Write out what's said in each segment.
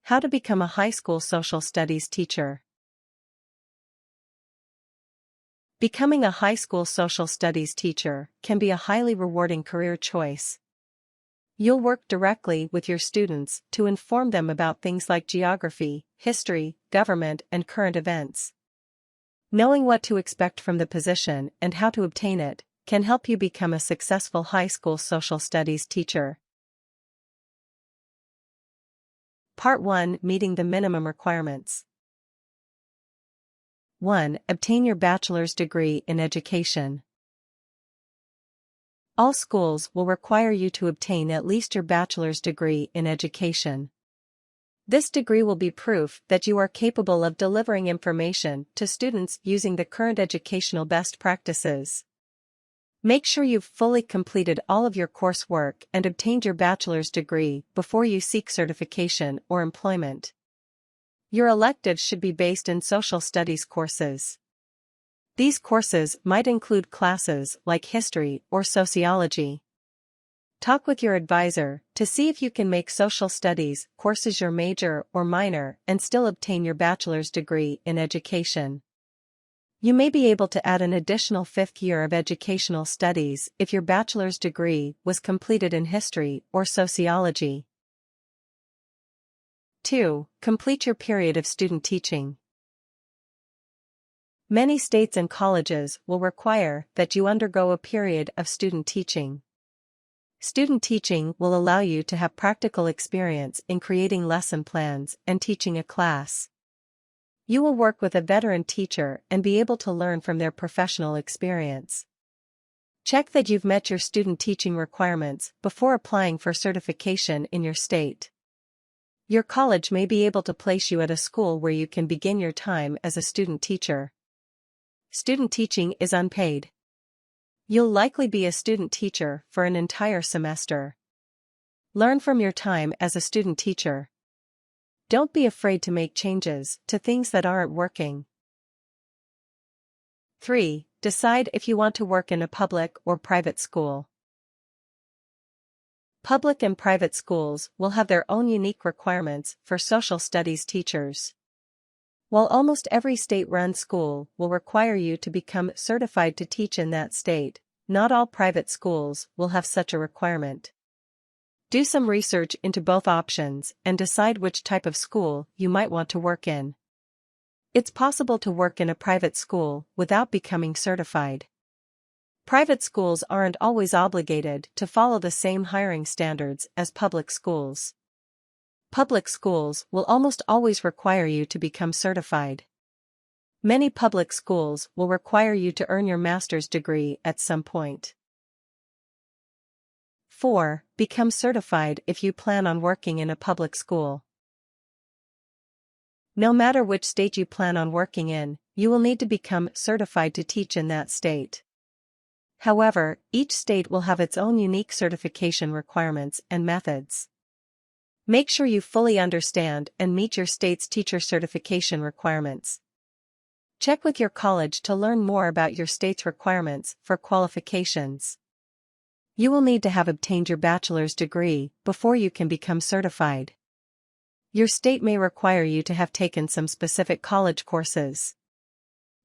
How to become a high school social studies teacher. Becoming a high school social studies teacher can be a highly rewarding career choice. You'll work directly with your students to inform them about things like geography, history, government, and current events. Knowing what to expect from the position and how to obtain it can help you become a successful high school social studies teacher. Part 1: Meeting the minimum requirements. 1. Obtain your bachelor's degree in education. All schools will require you to obtain at least your bachelor's degree in education. This degree will be proof that you are capable of delivering information to students using the current educational best practices. Make sure you've fully completed all of your coursework and obtained your bachelor's degree before you seek certification or employment. Your electives should be based in social studies courses. These courses might include classes like history or sociology. Talk with your advisor to see if you can make social studies courses your major or minor and still obtain your bachelor's degree in education. You may be able to add an additional 5th year of educational studies if your bachelor's degree was completed in history or sociology. 2. Complete your period of student teaching. Many states and colleges will require that you undergo a period of student teaching. Student teaching will allow you to have practical experience in creating lesson plans and teaching a class. You will work with a veteran teacher and be able to learn from their professional experience. Check that you've met your student teaching requirements before applying for certification in your state. Your college may be able to place you at a school where you can begin your time as a student teacher. Student teaching is unpaid. You'll likely be a student teacher for an entire semester. Learn from your time as a student teacher. Don't be afraid to make changes to things that aren't working. 3. Decide if you want to work in a public or private school. Public and private schools will have their own unique requirements for social studies teachers. While almost every state-run school will require you to become certified to teach in that state, not all private schools will have such a requirement. Do some research into both options and decide which type of school you might want to work in. It's possible to work in a private school without becoming certified. Private schools aren't always obligated to follow the same hiring standards as public schools. Public schools will almost always require you to become certified. Many public schools will require you to earn your master's degree at some point. 4. Become certified if you plan on working in a public school. No matter which state you plan on working in, you will need to become certified to teach in that state. However, each state will have its own unique certification requirements and methods. Make sure you fully understand and meet your state's teacher certification requirements. Check with your college to learn more about your state's requirements for qualifications. You will need to have obtained your bachelor's degree before you can become certified. Your state may require you to have taken some specific college courses.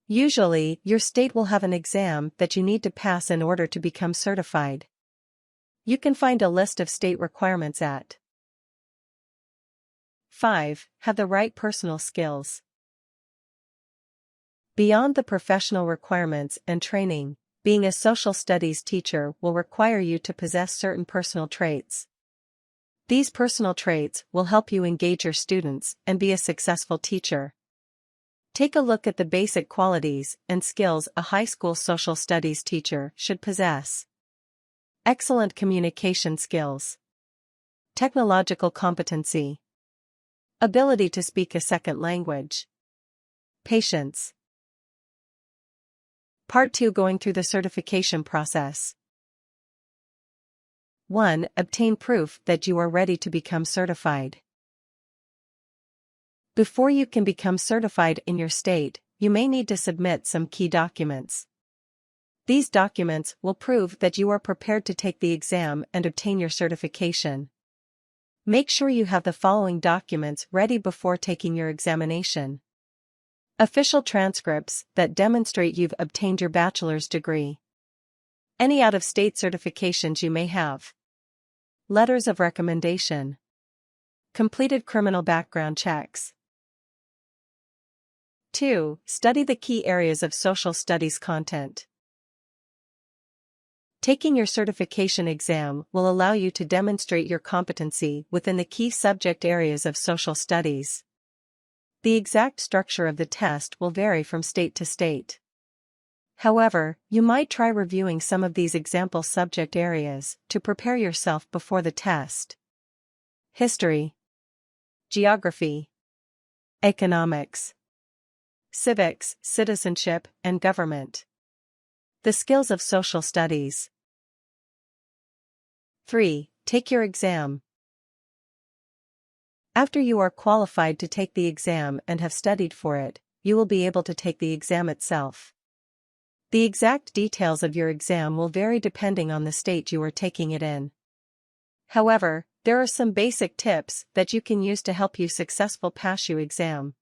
Usually, your state will have an exam that you need to pass in order to become certified. You can find a list of state requirements at 5. Have the right personal skills. Beyond the professional requirements and training, being a social studies teacher will require you to possess certain personal traits. These personal traits will help you engage your students and be a successful teacher. Take a look at the basic qualities and skills a high school social studies teacher should possess. Excellent communication skills. Technological competency. Ability to speak a second language. Patience. Part 2: Going through the certification process. 1. Obtain proof that you are ready to become certified. Before you can become certified in your state, you may need to submit some key documents. These documents will prove that you are prepared to take the exam and obtain your certification. Make sure you have the following documents ready before taking your examination. Official transcripts that demonstrate you've obtained your bachelor's degree. Any out-of-state certifications you may have. Letters of recommendation. Completed criminal background checks. 2. Study the key areas of social studies content. Taking your certification exam will allow you to demonstrate your competency within the key subject areas of social studies. The exact structure of the test will vary from state to state. However, you might try reviewing some of these example subject areas to prepare yourself before the test. History, geography, economics, civics, citizenship, and government. The skills of social studies. 3. Take your exam. After you are qualified to take the exam and have studied for it, you will be able to take the exam itself. The exact details of your exam will vary depending on the state you are taking it in. However, there are some basic tips that you can use to help you successfully pass your exam.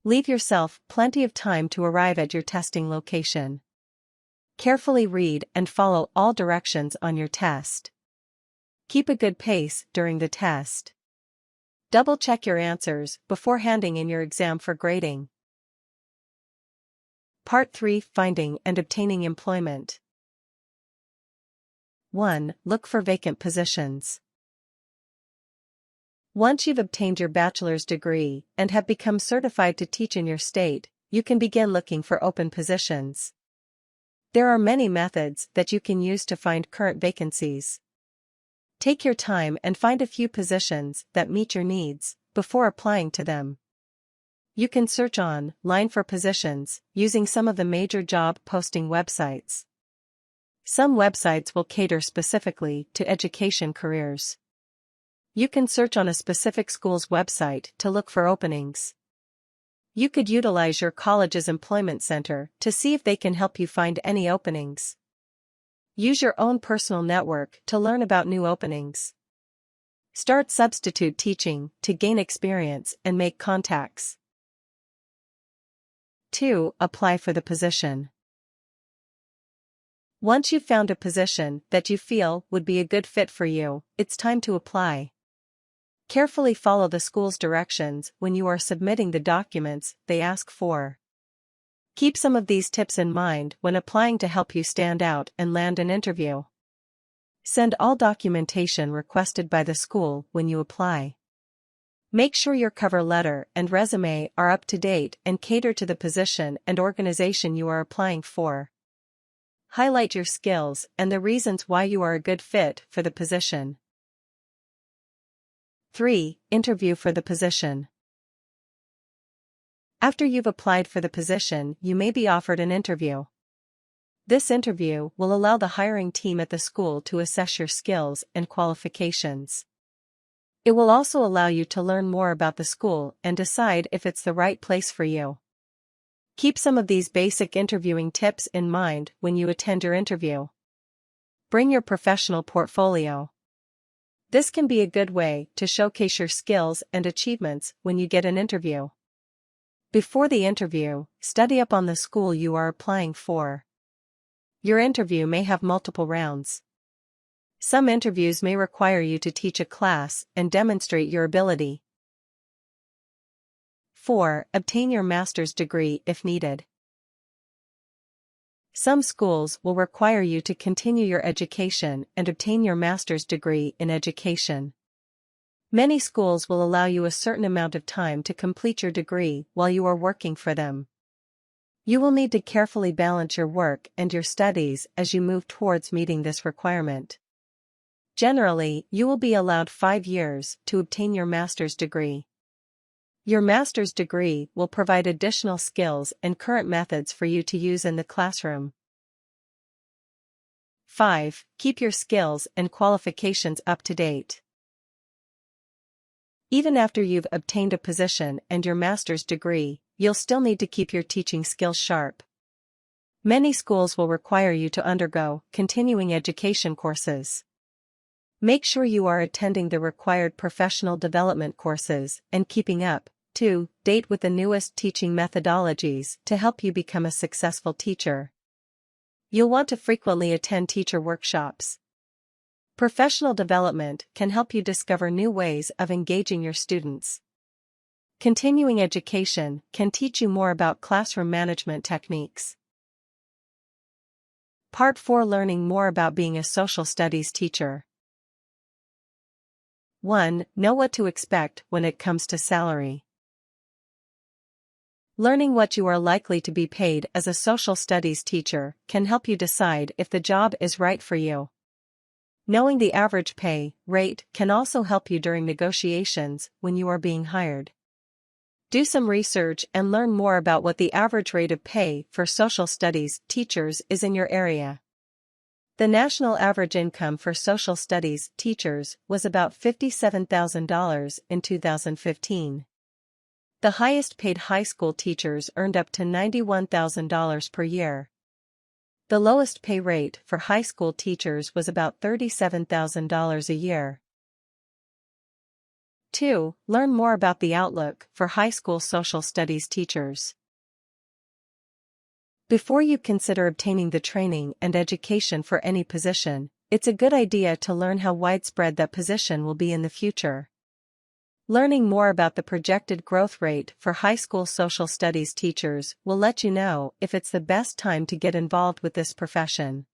Leave yourself plenty of time to arrive at your testing location. Carefully read and follow all directions on your test. Keep a good pace during the test. Double-check your answers before handing in your exam for grading. Part 3. Finding and obtaining employment. 1. Look for vacant positions. Once you've obtained your bachelor's degree and have become certified to teach in your state, you can begin looking for open positions. There are many methods that you can use to find current vacancies. Take your time and find a few positions that meet your needs before applying to them. You can search online for positions using some of the major job posting websites. Some websites will cater specifically to education careers. You can search on a specific school's website to look for openings. You could utilize your college's employment center to see if they can help you find any openings. Use your own personal network to learn about new openings. Start substitute teaching to gain experience and make contacts. 2. Apply for the position. Once you've found a position that you feel would be a good fit for you, it's time to apply. Carefully follow the school's directions when you are submitting the documents they ask for. Keep some of these tips in mind when applying to help you stand out and land an interview. Send all documentation requested by the school when you apply. Make sure your cover letter and resume are up to date and cater to the position and organization you are applying for. Highlight your skills and the reasons why you are a good fit for the position. 3. Interview for the position. After you've applied for the position, you may be offered an interview. This interview will allow the hiring team at the school to assess your skills and qualifications. It will also allow you to learn more about the school and decide if it's the right place for you. Keep some of these basic interviewing tips in mind when you attend your interview. Bring your professional portfolio. This can be a good way to showcase your skills and achievements when you get an interview. Before the interview, study up on the school you are applying for. Your interview may have multiple rounds. Some interviews may require you to teach a class and demonstrate your ability. 4. Obtain your master's degree if needed. Some schools will require you to continue your education and obtain your master's degree in education. Many schools will allow you a certain amount of time to complete your degree while you are working for them. You will need to carefully balance your work and your studies as you move towards meeting this requirement. Generally, you will be allowed 5 years to obtain your master's degree. Your master's degree will provide additional skills and current methods for you to use in the classroom. 5. Keep your skills and qualifications up to date. Even after you've obtained a position and your master's degree, you'll still need to keep your teaching skills sharp. Many schools will require you to undergo continuing education courses. Make sure you are attending the required professional development courses and keeping up to date with the newest teaching methodologies to help you become a successful teacher. You'll want to frequently attend teacher workshops. Professional development can help you discover new ways of engaging your students. Continuing education can teach you more about classroom management techniques. Part 4: Learning more about being a social studies teacher. 1. Know what to expect when it comes to salary. Learning what you are likely to be paid as a social studies teacher can help you decide if the job is right for you. Knowing the average pay rate can also help you during negotiations when you are being hired. Do some research and learn more about what the average rate of pay for social studies teachers is in your area. The national average income for social studies teachers was about $57,000 in 2015. The highest paid high school teachers earned up to $91,000 per year. The lowest pay rate for high school teachers was about $37,000 a year. 2. Learn more about the outlook for high school social studies teachers. Before you consider obtaining the training and education for any position, it's a good idea to learn how widespread that position will be in the future. Learning more about the projected growth rate for high school social studies teachers will let you know if it's the best time to get involved with this profession.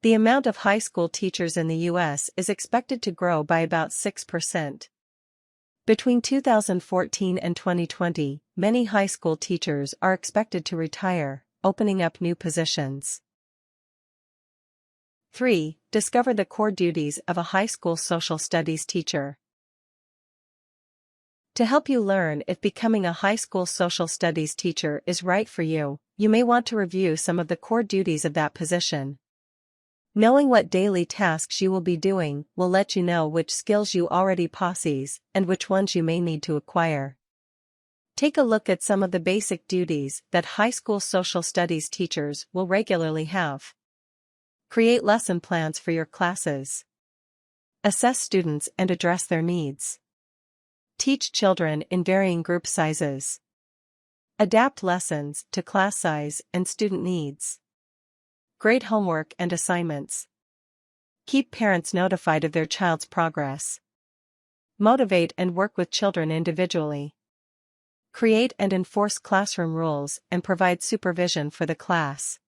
The amount of high school teachers in the U.S. is expected to grow by about 6%. Between 2014 and 2020, many high school teachers are expected to retire, opening up new positions. 3. Discover the core duties of a high school social studies teacher. To help you learn if becoming a high school social studies teacher is right for you, you may want to review some of the core duties of that position. Knowing what daily tasks you will be doing will let you know which skills you already possess and which ones you may need to acquire. Take a look at some of the basic duties that high school social studies teachers will regularly have. Create lesson plans for your classes. Assess students and address their needs. Teach children in varying group sizes. Adapt lessons to class size and student needs. Grade homework and assignments. Keep parents notified of their child's progress. Motivate and work with children individually. Create and enforce classroom rules and provide supervision for the class.